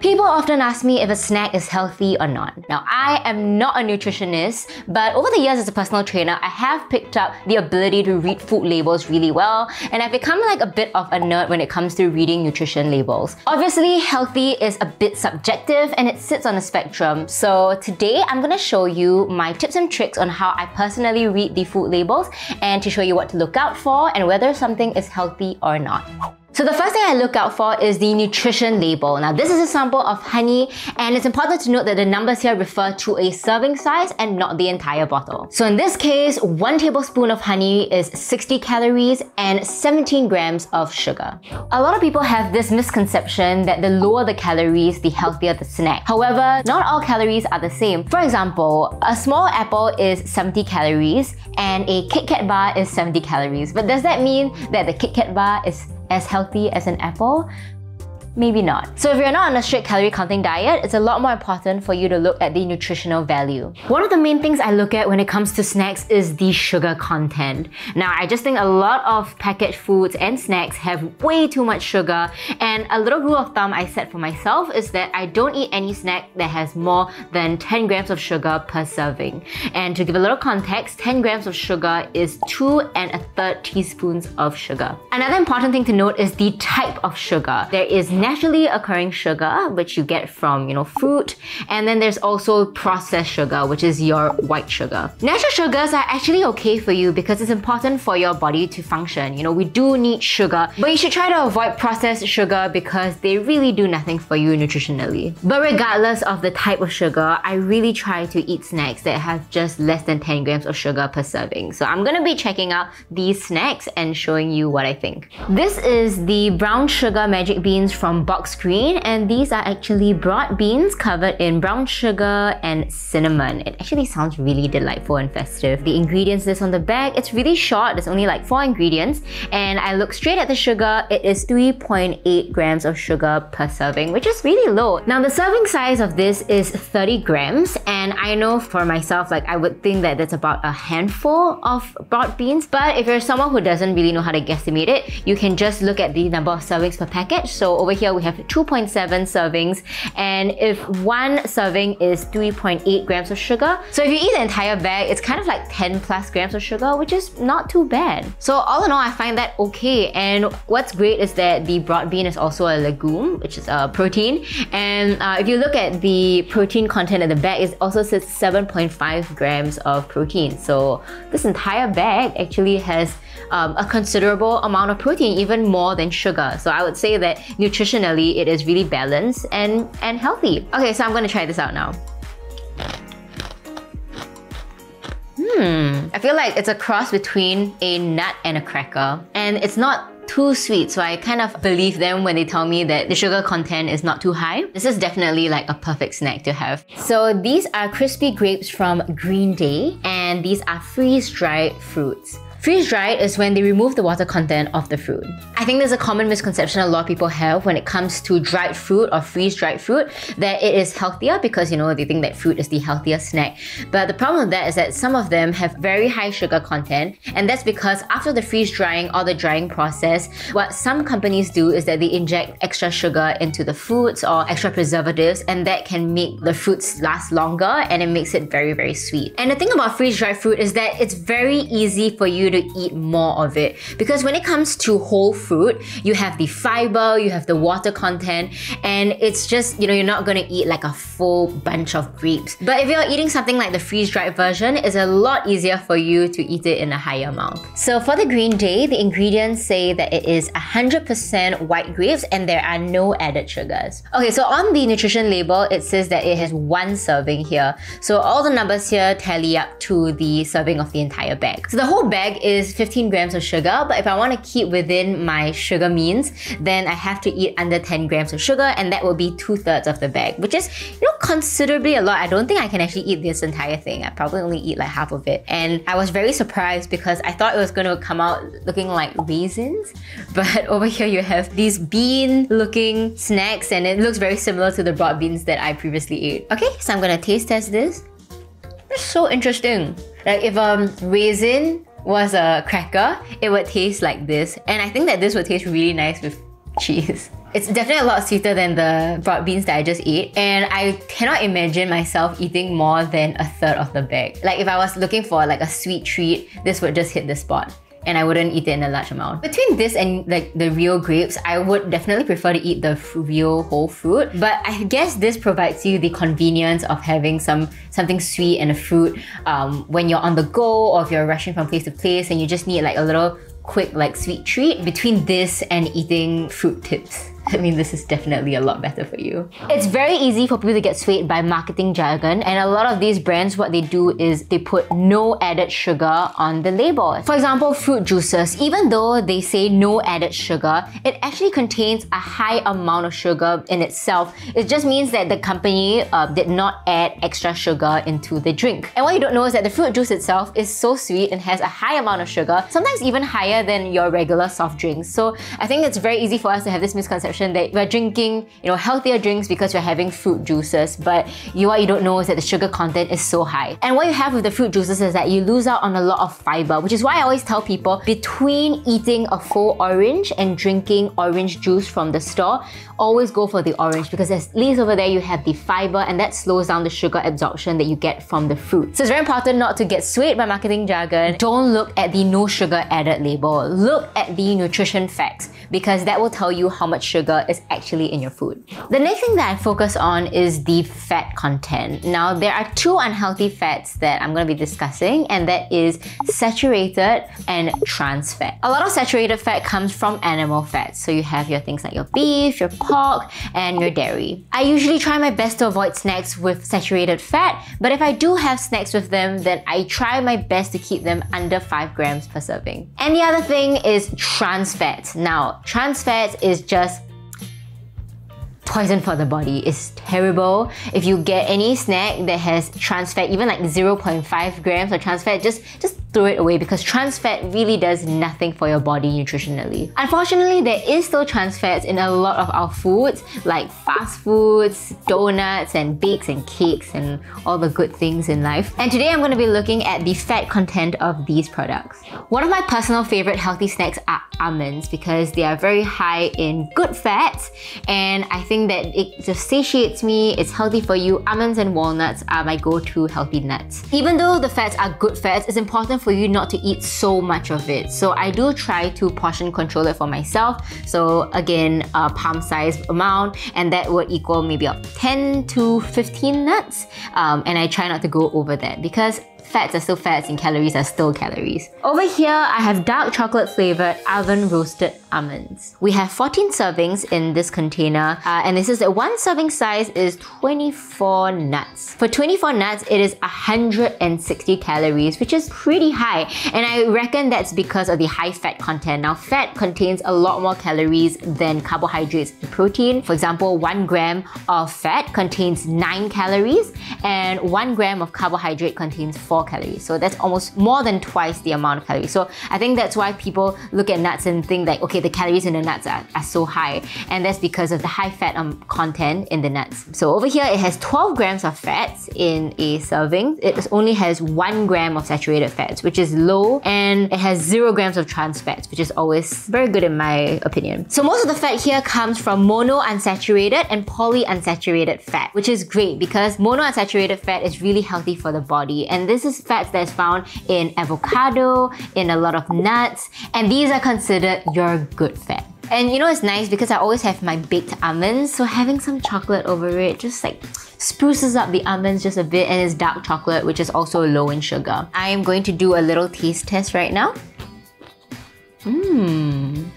People often ask me if a snack is healthy or not. Now, I am not a nutritionist, but over the years as a personal trainer, I have picked up the ability to read food labels really well, and I've become like a bit of a nerd when it comes to reading nutrition labels. Obviously, healthy is a bit subjective and it sits on a spectrum. So today, I'm gonna show you my tips and tricks on how I personally read the food labels and to show you what to look out for and whether something is healthy or not. So the first thing I look out for is the nutrition label. Now this is a sample of honey, and it's important to note that the numbers here refer to a serving size and not the entire bottle. So in this case, 1 tablespoon of honey is 60 calories and 17 grams of sugar. A lot of people have this misconception that the lower the calories, the healthier the snack. However, not all calories are the same. For example, a small apple is 70 calories and a Kit Kat bar is 70 calories. But does that mean that the Kit Kat bar is as healthy as an apple? Maybe not. So if you're not on a strict calorie counting diet, it's a lot more important for you to look at the nutritional value. One of the main things I look at when it comes to snacks is the sugar content. Now, I just think a lot of packaged foods and snacks have way too much sugar, and a little rule of thumb I set for myself is that I don't eat any snack that has more than 10 grams of sugar per serving. And to give a little context, 10 grams of sugar is 2 1/3 teaspoons of sugar. Another important thing to note is the type of sugar. There is naturally occurring sugar, which you get from, fruit, and then there's also processed sugar, which is your white sugar. Natural sugars are actually okay for you because it's important for your body to function. We do need sugar, but you should try to avoid processed sugar because they really do nothing for you nutritionally. But regardless of the type of sugar, I really try to eat snacks that have just less than 10 grams of sugar per serving. So I'm gonna be checking out these snacks and showing you what I think. This is the brown sugar magic beans from Box Green, and these are actually broad beans covered in brown sugar and cinnamon. It actually sounds really delightful and festive. The ingredients list on the bag, it's really short, there's only like 4 ingredients, and I look straight at the sugar, it is 3.8 grams of sugar per serving, which is really low. Now the serving size of this is 30 grams, and I know for myself, I would think that that's about a handful of broad beans, but if you're someone who doesn't really know how to guesstimate it, you can just look at the number of servings per package. So over here we have 2.7 servings, and if one serving is 3.8 grams of sugar, so if you eat the entire bag, it's kind of like 10 plus grams of sugar, which is not too bad. So all in all, I find that okay, and what's great is that the broad bean is also a legume, which is a protein, and if you look at the protein content in the bag, it also says 7.5 grams of protein. So this entire bag actually has a considerable amount of protein, even more than sugar. So I would say that nutritionally it is really balanced and healthy. Okay, so I'm gonna try this out now. I feel like it's a cross between a nut and a cracker, and it's not too sweet, so I kind of believe them when they tell me that the sugar content is not too high. This is definitely like a perfect snack to have. So these are crispy grapes from Green Day, and these are freeze-dried fruits. Freeze-dried is when they remove the water content of the fruit. I think there's a common misconception a lot of people have when it comes to dried fruit or freeze-dried fruit, that it is healthier because, they think that fruit is the healthiest snack. But the problem with that is that some of them have very high sugar content, and that's because after the freeze-drying or the drying process, what some companies do is that they inject extra sugar into the fruits or extra preservatives, and that can make the fruits last longer, and it makes it very, very sweet. And the thing about freeze-dried fruit is that it's very easy for you to eat more of it, because when it comes to whole fruit, you have the fiber, you have the water content, and it's just, you're not gonna eat like a full bunch of grapes. But if you're eating something like the freeze-dried version, it's a lot easier for you to eat it in a higher amount. So for the Green Day, the ingredients say that it is 100% white grapes and there are no added sugars. Okay, so on the nutrition label, it says that it has 1 serving here. So all the numbers here tally up to the serving of the entire bag. So the whole bag is 15 grams of sugar, but if I want to keep within my sugar means, then I have to eat under 10 grams of sugar, and that will be 2/3 of the bag, which is, considerably a lot. I don't think I can actually eat this entire thing. I probably only eat like half of it. And I was very surprised because I thought it was going to come out looking like raisins, but over here you have these bean looking snacks, and it looks very similar to the broad beans that I previously ate. Okay, so I'm gonna taste test this. It's so interesting. Like if raisin was a cracker, it would taste like this, and I think that this would taste really nice with cheese. It's definitely a lot sweeter than the broad beans that I just ate, and I cannot imagine myself eating more than a third of the bag. Like if I was looking for like a sweet treat, this would just hit the spot, and I wouldn't eat it in a large amount. Between this and like the real grapes, I would definitely prefer to eat the real whole fruit, but I guess this provides you the convenience of having something sweet and a fruit when you're on the go, or if you're rushing from place to place and you just need like a little quick like sweet treat. Between this and eating fruit tips, I mean, this is definitely a lot better for you. It's very easy for people to get swayed by marketing jargon, and a lot of these brands, what they do is they put no added sugar on the label. For example, fruit juices, even though they say no added sugar, it actually contains a high amount of sugar in itself. It just means that the company did not add extra sugar into the drink. And what you don't know is that the fruit juice itself is so sweet and has a high amount of sugar, sometimes even higher than your regular soft drinks. So I think it's very easy for us to have this misconception that we're drinking, healthier drinks because we're having fruit juices, but what you don't know is that the sugar content is so high. And what you have with the fruit juices is that you lose out on a lot of fiber, which is why I always tell people, between eating a full orange and drinking orange juice from the store, always go for the orange, because at least over there you have the fiber, and that slows down the sugar absorption that you get from the fruit. So it's very important not to get swayed by marketing jargon. Don't look at the no sugar added label. Look at the nutrition facts, because that will tell you how much sugar is actually in your food. The next thing that I focus on is the fat content. Now, there are two unhealthy fats that I'm going to be discussing, and that is saturated and trans fat. A lot of saturated fat comes from animal fats. So you have your things like your beef, your pork, and your dairy. I usually try my best to avoid snacks with saturated fat, but if I do have snacks with them, then I try my best to keep them under 5 grams per serving. And the other thing is trans fat. Now, trans fat is just poison for the body. It's terrible. If you get any snack that has trans fat, even like 0.5 grams of trans fat, just throw it away, because trans fat really does nothing for your body nutritionally. Unfortunately, there is still trans fats in a lot of our foods, like fast foods, donuts, and bakes and cakes, and all the good things in life. And today I'm going to be looking at the fat content of these products. One of my personal favorite healthy snacks are almonds, because they are very high in good fats, and I think that it just satiates me. It's healthy for you. Almonds and walnuts are my go-to healthy nuts. Even though the fats are good fats, it's important for you not to eat so much of it. So I do try to portion control it for myself. So again, a palm-sized amount, and that would equal maybe up 10 to 15 nuts. And I try not to go over that, because fats are still fats and calories are still calories. Over here, I have dark chocolate flavored oven roasted almonds. We have 14 servings in this container, and this is that one serving size is 24 nuts. For 24 nuts, it is 160 calories, which is pretty high. And I reckon that's because of the high fat content. Now, fat contains a lot more calories than carbohydrates and protein. For example, 1 gram of fat contains 9 calories, and 1 gram of carbohydrate contains 4 calories. So that's almost more than twice the amount of calories. So I think that's why people look at nuts and think like, okay, the calories in the nuts are so high. And that's because of the high fat content in the nuts. So over here, it has 12 grams of fats in a serving. It only has 1 gram of saturated fats, which is low, and it has 0 grams of trans fats, which is always very good in my opinion. So most of the fat here comes from monounsaturated and polyunsaturated fat, which is great because monounsaturated fat is really healthy for the body. And this is fats that's found in avocado, in a lot of nuts, and these are considered your good fat. And it's nice because I always have my baked almonds, so having some chocolate over it just like spruces up the almonds just a bit, and it's dark chocolate, which is also low in sugar. I am going to do a little taste test right now.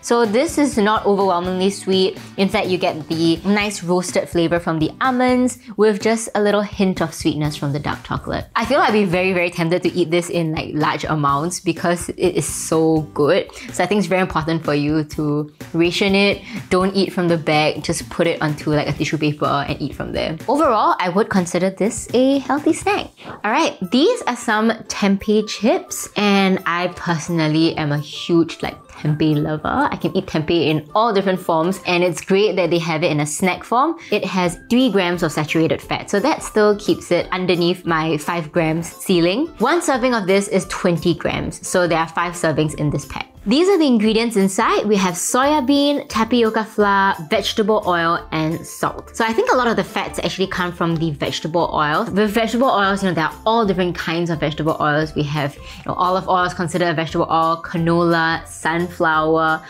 So this is not overwhelmingly sweet. In fact, you get the nice roasted flavor from the almonds with just a little hint of sweetness from the dark chocolate. I feel I'd be very, very tempted to eat this in like large amounts because it is so good. So I think it's very important for you to ration it. Don't eat from the bag, just put it onto like a tissue paper and eat from there. Overall, I would consider this a healthy snack. Alright, these are some tempeh chips, and I personally am a huge tempeh lover. I can eat tempeh in all different forms, and it's great that they have it in a snack form. It has 3 grams of saturated fat, so that still keeps it underneath my 5 grams ceiling. One serving of this is 20 grams, so there are 5 servings in this pack. These are the ingredients inside. We have soya bean, tapioca flour, vegetable oil, and salt. So I think a lot of the fats actually come from the vegetable oils. With vegetable oils, there are all different kinds of vegetable oils. We have olive oil is considered a vegetable oil, canola, sunflower,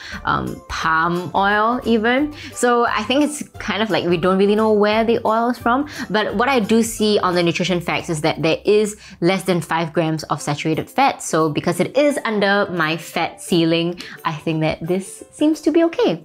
palm oil even. So I think it's kind of like we don't really know where the oil is from. But what I do see on the nutrition facts is that there is less than 5 grams of saturated fat. So because it is under my fat ceiling, I think that this seems to be okay.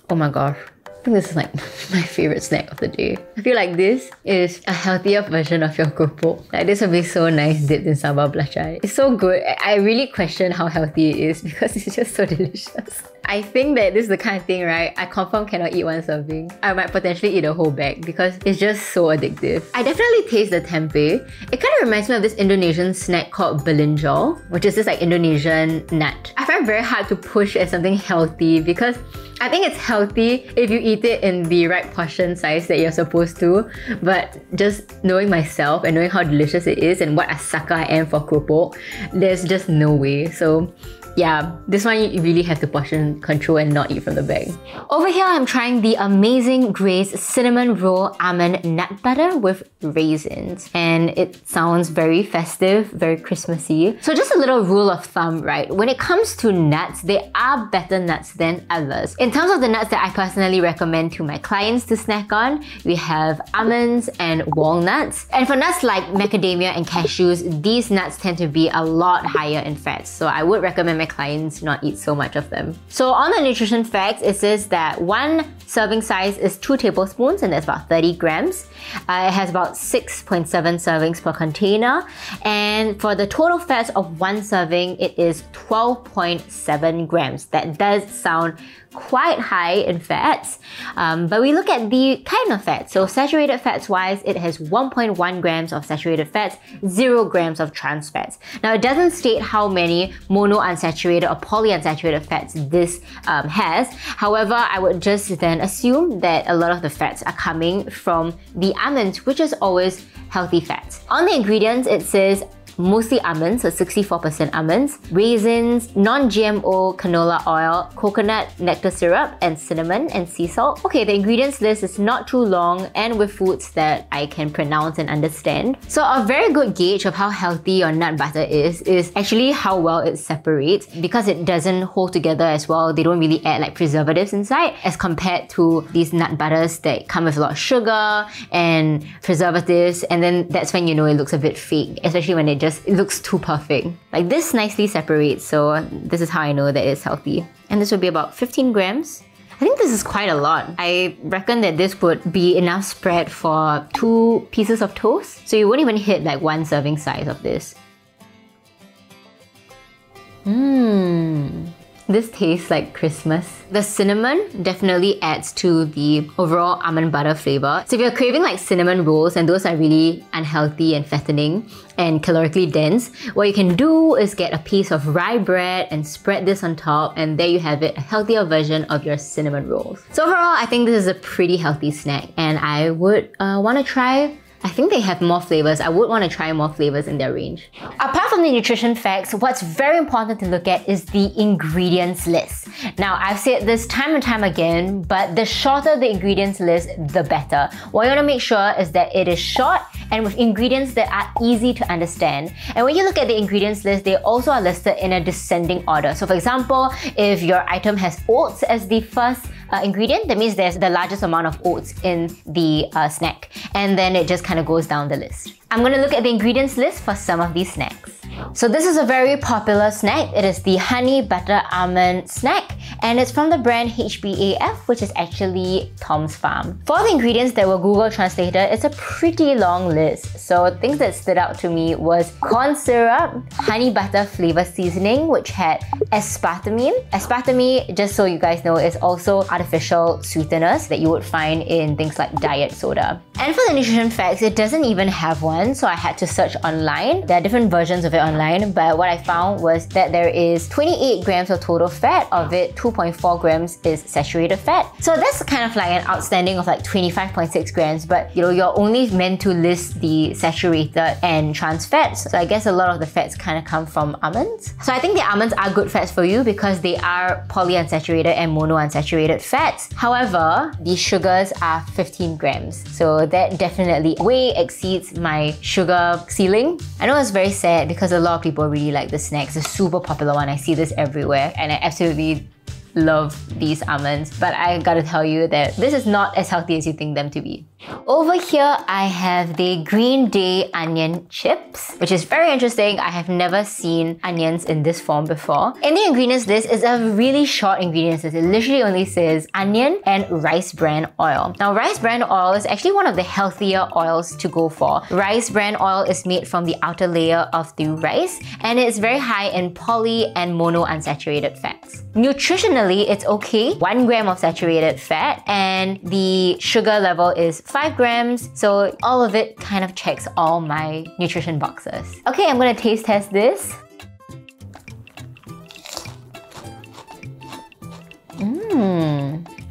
Oh my gosh. I think this is like my favorite snack of the day. I feel like this is a healthier version of your keropok. Like this would be so nice dipped in sambal belacan. It's so good. I really question how healthy it is because it's just so delicious. I think that this is the kind of thing, right? I confirm cannot eat one serving. I might potentially eat a whole bag because it's just so addictive. I definitely taste the tempeh. It kind of reminds me of this Indonesian snack called belinjol, which is this like Indonesian nut. I find it very hard to push as something healthy because I think it's healthy if you eat it in the right portion size that you're supposed to. But just knowing myself and knowing how delicious it is and what a sucker I am for keropok, there's just no way. So yeah, this one you really have to portion control and not eat from the bag. Over here, I'm trying the amazing Grace cinnamon roll almond nut butter with raisins. And it sounds very festive, very Christmassy. So just a little rule of thumb, right? When it comes to nuts, there are better nuts than others. In terms of the nuts that I personally recommend to my clients to snack on, we have almonds and walnuts. And for nuts like macadamia and cashews, these nuts tend to be a lot higher in fats. So I would recommend my clients not eat so much of them. So on the nutrition facts, it says that one serving size is 2 tablespoons and that's about 30 grams. It has about 6.7 servings per container. And for the total fats of one serving, it is 12.7 grams. That does sound quite high in fats, but we look at the kind of fat. So saturated fats wise, it has 1.1 grams of saturated fats, 0 grams of trans fats. Now it doesn't state how many monounsaturated or polyunsaturated fats this has. However, I would just then assume that a lot of the fats are coming from the almonds, which is always healthy fats. On the ingredients, it says mostly almonds, so 64% almonds, raisins, non-GMO canola oil, coconut nectar syrup, and cinnamon and sea salt. Okay, the ingredients list is not too long and with foods that I can pronounce and understand. So a very good gauge of how healthy your nut butter is actually how well it separates. Because it doesn't hold together as well, they don't really add like preservatives inside as compared to these nut butters that come with a lot of sugar and preservatives, and then that's when you know it looks a bit fake, especially when it looks too perfect. Like this nicely separates, so this is how I know that it's healthy. And this would be about 15 grams. I think this is quite a lot. I reckon that this would be enough spread for 2 pieces of toast. So you won't even hit like 1 serving size of this. This tastes like Christmas. The cinnamon definitely adds to the overall almond butter flavor. So if you're craving like cinnamon rolls, and those are really unhealthy and fattening and calorically dense, what you can do is get a piece of rye bread and spread this on top, and there you have it, a healthier version of your cinnamon rolls. So overall, I think this is a pretty healthy snack, and I would want to try. I think they have more flavors. I would want to try more flavors in their range. Apart from the nutrition facts, what's very important to look at is the ingredients list. Now, I've said this time and time again, but the shorter the ingredients list, the better. What you want to make sure is that it is short and with ingredients that are easy to understand. And when you look at the ingredients list, they also are listed in a descending order. So for example, if your item has oats as the first ingredient, that means there's the largest amount of oats in the snack. And then it just kind of goes down the list. I'm going to look at the ingredients list for some of these snacks. So this is a very popular snack. It is the honey butter almond snack, and it's from the brand HBAF, which is actually Tom's Farm. For the ingredients that were Google translated, it's a pretty long list. So things that stood out to me was corn syrup, honey butter flavor seasoning, which had aspartame. Aspartame, just so you guys know, is also artificial sweeteners that you would find in things like diet soda. And for the nutrition facts, it doesn't even have one, so I had to search online. There are different versions of it online, but what I found was that there is 28 grams of total fat, of it 2.4 grams is saturated fat. So that's kind of like an outstanding of like 25.6 grams, but you know, you're only meant to list the saturated and trans fats. So I guess a lot of the fats kind of come from almonds. So I think the almonds are good fats for you because they are polyunsaturated and monounsaturated fats. However, the sugars are 15 grams. So that definitely way exceeds my sugar ceiling. I know it's very sad because a lot of people really like the snacks. It's a super popular one. I see this everywhere and I absolutely love these almonds, but I gotta tell you that this is not as healthy as you think them to be. Over here, I have the Green Day onion chips, which is very interesting. I have never seen onions in this form before. In the ingredients list is a really short ingredients list. It literally only says onion and rice bran oil. Now, rice bran oil is actually one of the healthier oils to go for. Rice bran oil is made from the outer layer of the rice, and it's very high in poly and monounsaturated fats. Nutritionally, it's okay. 1 gram of saturated fat, and the sugar level is 5 grams, so all of it kind of checks all my nutrition boxes. Okay, I'm gonna taste test this.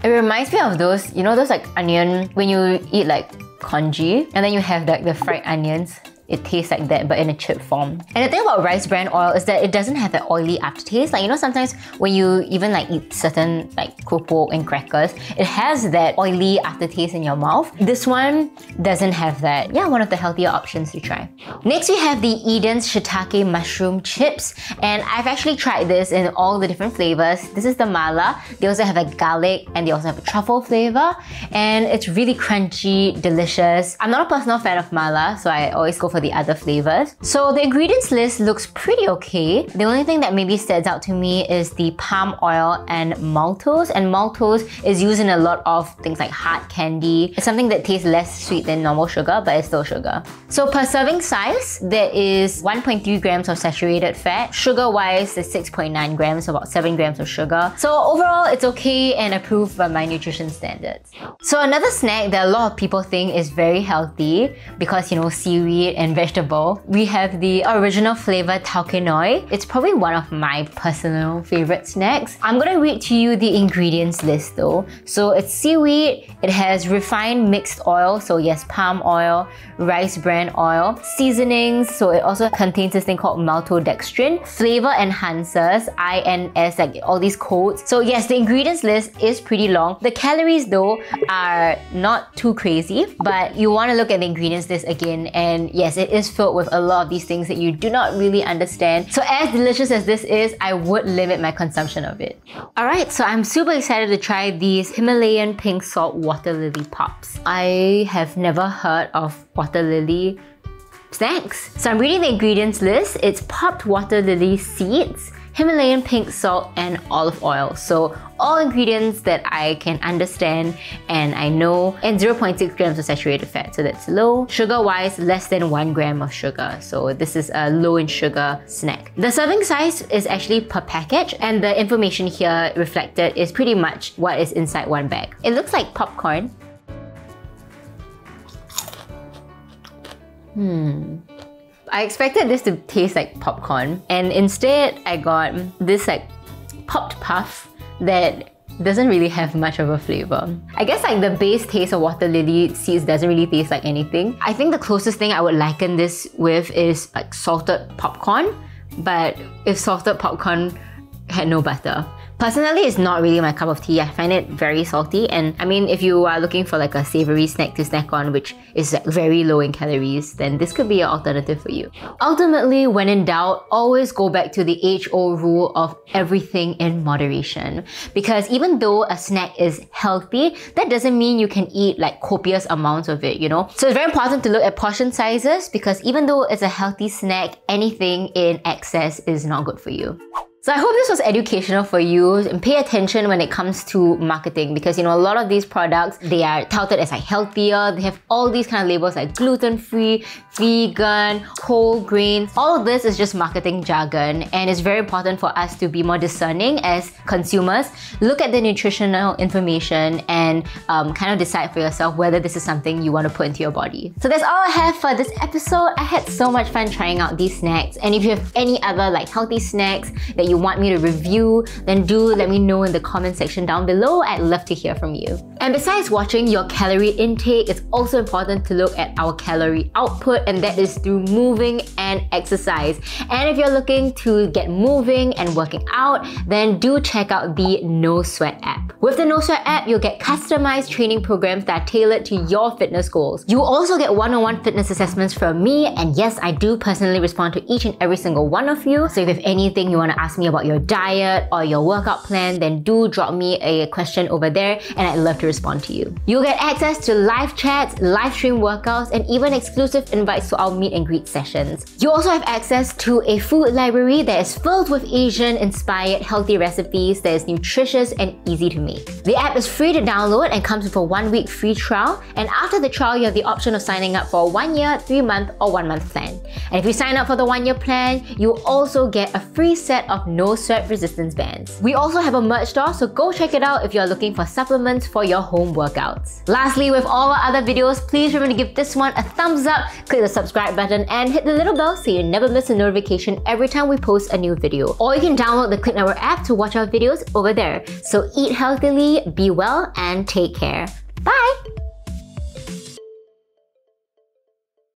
It reminds me of those, you know, those like onion, when you eat like congee, and then you have like the fried onions. It tastes like that, but in a chip form. And the thing about rice bran oil is that it doesn't have that oily aftertaste. Like, you know, sometimes when you even like eat certain like keropok and crackers, it has that oily aftertaste in your mouth. This one doesn't have that. Yeah, one of the healthier options to try. Next, we have the Eden's Shiitake mushroom chips. And I've actually tried this in all the different flavors. This is the mala. They also have a garlic and they also have a truffle flavor. And it's really crunchy, delicious. I'm not a personal fan of mala, so I always go for the other flavors. So the ingredients list looks pretty okay. The only thing that maybe stands out to me is the palm oil and maltose. And maltose is used in a lot of things like hard candy. It's something that tastes less sweet than normal sugar, but it's still sugar. So per serving size, there is 1.3 grams of saturated fat. Sugar-wise, there's 6.9 grams, about 7 grams of sugar. So overall, it's okay and approved by my nutrition standards. So another snack that a lot of people think is very healthy because, you know, seaweed and vegetable, we have the original flavor tau noi. It's probably one of my personal favorite snacks. I'm gonna read to you the ingredients list though. So it's seaweed, it has refined mixed oil, so yes, palm oil, rice bran oil, seasonings, so it also contains this thing called maltodextrin, flavor enhancers, INS, like all these codes. So yes, the ingredients list is pretty long. The calories though are not too crazy, but you want to look at the ingredients list again, and yes, it is filled with a lot of these things that you do not really understand. So as delicious as this is, I would limit my consumption of it. Alright, so I'm super excited to try these Himalayan pink salt water lily pops. I have never heard of water lily snacks. So I'm reading the ingredients list. It's popped water lily seeds, Himalayan pink salt, and olive oil. So all ingredients that I can understand and I know, and 0.6 grams of saturated fat, so that's low. Sugar-wise, less than 1 gram of sugar. So this is a low in sugar snack. The serving size is actually per package, and the information here reflected is pretty much what is inside one bag. It looks like popcorn. I expected this to taste like popcorn, and instead I got this like popped puff that doesn't really have much of a flavor. I guess like the base taste of water lily seeds doesn't really taste like anything. I think the closest thing I would liken this with is like salted popcorn, but if salted popcorn had no butter. Personally, it's not really my cup of tea. I find it very salty, and I mean, if you are looking for like a savory snack to snack on which is like very low in calories, then this could be an alternative for you. Ultimately, when in doubt, always go back to the age-old rule of everything in moderation. Because even though a snack is healthy, that doesn't mean you can eat like copious amounts of it, you know? So it's very important to look at portion sizes, because even though it's a healthy snack, anything in excess is not good for you. So I hope this was educational for you, and pay attention when it comes to marketing, because you know, a lot of these products, they are touted as like healthier. They have all these kind of labels like gluten-free, vegan, whole grains. All of this is just marketing jargon, and it's very important for us to be more discerning as consumers. Look at the nutritional information and kind of decide for yourself whether this is something you want to put into your body. So that's all I have for this episode. I had so much fun trying out these snacks, and if you have any other like healthy snacks that you want me to review, then do let me know in the comment section down below. I'd love to hear from you. And besides watching your calorie intake, it's also important to look at our calorie output, and that is through moving and exercise. And if you're looking to get moving and working out, then do check out the No Sweat app. With the No Sweat app, you'll get customized training programs that are tailored to your fitness goals. You will also get one-on-one fitness assessments from me, and yes, I do personally respond to each and every single one of you. So if you have anything you want to ask me about your diet or your workout plan, then do drop me a question over there and I'd love to respond to you. You'll get access to live chats, live stream workouts, and even exclusive invites to our meet and greet sessions. You also have access to a food library that is filled with Asian-inspired healthy recipes that is nutritious and easy to make. The app is free to download and comes with a 1-week free trial, and after the trial you have the option of signing up for a 1-year, 3-month or 1-month plan. And if you sign up for the 1-year plan, you also get a free set of No Sweat resistance bands. We also have a merch store, so go check it out if you're looking for supplements for your home workouts. Lastly, with all our other videos, please remember to give this one a thumbs up, click the subscribe button and hit the little bell so you never miss a notification every time we post a new video. Or you can download the Clicknetwork app to watch our videos over there. So eat healthily, be well, and take care.